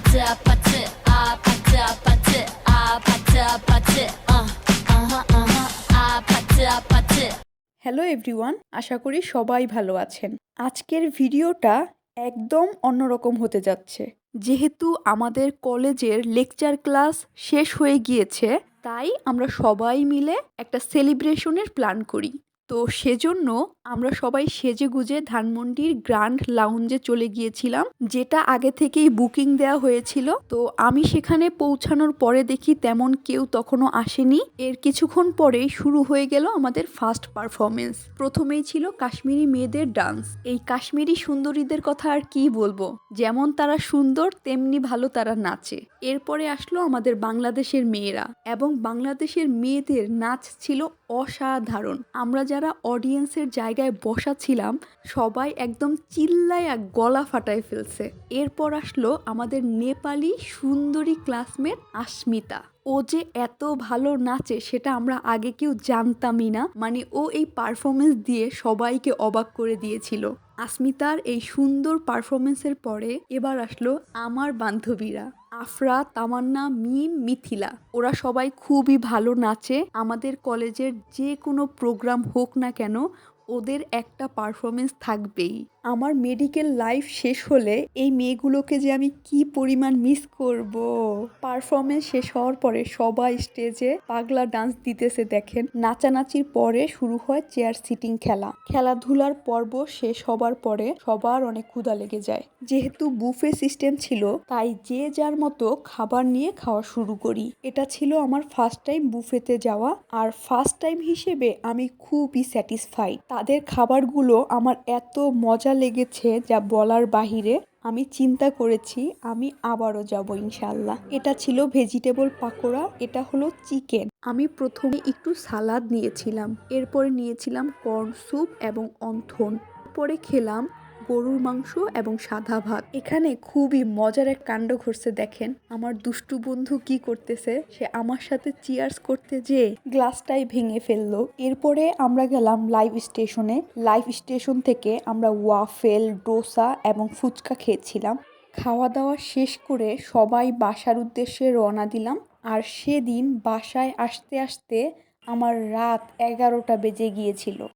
아파트 아파트 아파트 아파트 아파트 아파트 아파트 hello everyone, আশা করি সবাই ভালো আছেন। আজকের ভিডিওটা একদম অন্যরকম হতে যাচ্ছে। যেহেতু আমাদের কলেজের লেকচার ক্লাস শেষ হয়ে গিয়েছে, তাই আমরা সবাই মিলে একটা সেলিব্রেশনের প্ল্যান করি। তো সেজন্য আমরা সবাই সেজেগুজে ধানমন্ডির গ্র্যান্ড লাউঞ্জে চলে গিয়েছিলাম, যেটা আগে থেকেই বুকিং দেওয়া হয়েছিল। তো আমি সেখানে পৌঁছানোর পরে দেখি তেমন কেউ তখনও আসেনি। এর কিছুক্ষণ পরেই শুরু হয়ে গেল আমাদের ফার্স্ট পারফরমেন্স। প্রথমেই ছিল কাশ্মীরি মেয়েদের ডান্স। এই কাশ্মীরি সুন্দরীদের কথা আর কি বলবো, যেমন তারা সুন্দর তেমনি ভালো তারা নাচে। এরপরে আসলো আমাদের বাংলাদেশের মেয়েরা, এবং বাংলাদেশের মেয়েদের নাচ ছিল অসাধারণ। আমরা যারা অডিয়েন্সের জায়গায় বসা ছিলাম, সবাই একদম চিল্লায় এক গলা ফাটায় ফেলছে। এরপর আসলো আমাদের নেপালি সুন্দরী ক্লাসমেট আস্মিতা। ও যে এত ভালো নাচে সেটা আমরা আগে কেউ জানতামই না। মানে ও এই পারফরমেন্স দিয়ে সবাইকে অবাক করে দিয়েছিল। আসমিতার এই সুন্দর পারফরমেন্সের পরে এবার আসলো আমার বান্ধবীরা, আফরা, তামান্না, মিম, মিথিলা। ওরা সবাই খুবই ভালো নাচে। আমাদের কলেজের যে কোনো প্রোগ্রাম হোক না কেন, ওদের একটা পারফরমেন্স থাকবেই। আমার মেডিকেল লাইফ শেষ হলে এই মেয়েগুলোকে যে আমি কি পরিমাণ মিস করব। পারফরমেন্স শেষ হওয়ার পরে সবাই স্টেজে পাগলা ডান্স দিতেছে দেখেন। নাচানাচির পরে শুরু হয় চেয়ার সিটিং খেলা। খেলাধুলার পর্ব শেষ হবার পরে সবার অনেক ক্ষুধা লেগে যায়। যেহেতু বুফে সিস্টেম ছিল, তাই যে যার মতো খাবার নিয়ে খাওয়া শুরু করি। এটা ছিল আমার ফার্স্ট টাইম বুফেতে যাওয়া, আর ফার্স্ট টাইম হিসেবে আমি খুবই স্যাটিসফাইড। তাদের খাবারগুলো আমার এত মজা লেগেছে যা বলার বাহিরে। আমি চিন্তা করেছি আমি আবারও যাব ইনশাল্লাহ। এটা ছিল ভেজিটেবল পাকোড়া, এটা হলো চিকেন। আমি প্রথমে একটু সালাদ নিয়েছিলাম, এরপরে নিয়েছিলাম কর্ন স্যুপ এবং অন্থন, পরে খেলাম গরুর মাংস এবং সাদা ভাত। এখানে খুবই মজার এক কাণ্ড ঘটছে দেখেন। আমার দুষ্টু বন্ধু কি করতেছে, সে আমার সাথে চিয়ার্স করতে যে গ্লাসটাই ভেঙে ফেললো। এরপরে আমরা গেলাম লাইভ স্টেশনে। লাইভ স্টেশন থেকে আমরা ওয়াফেল, ডোসা এবং ফুচকা খেয়েছিলাম। খাওয়া দাওয়া শেষ করে সবাই বাসার উদ্দেশ্যে রওনা দিলাম। আর সেদিন বাসায় আসতে আসতে আমার রাত 11টা বেজে গিয়েছিল।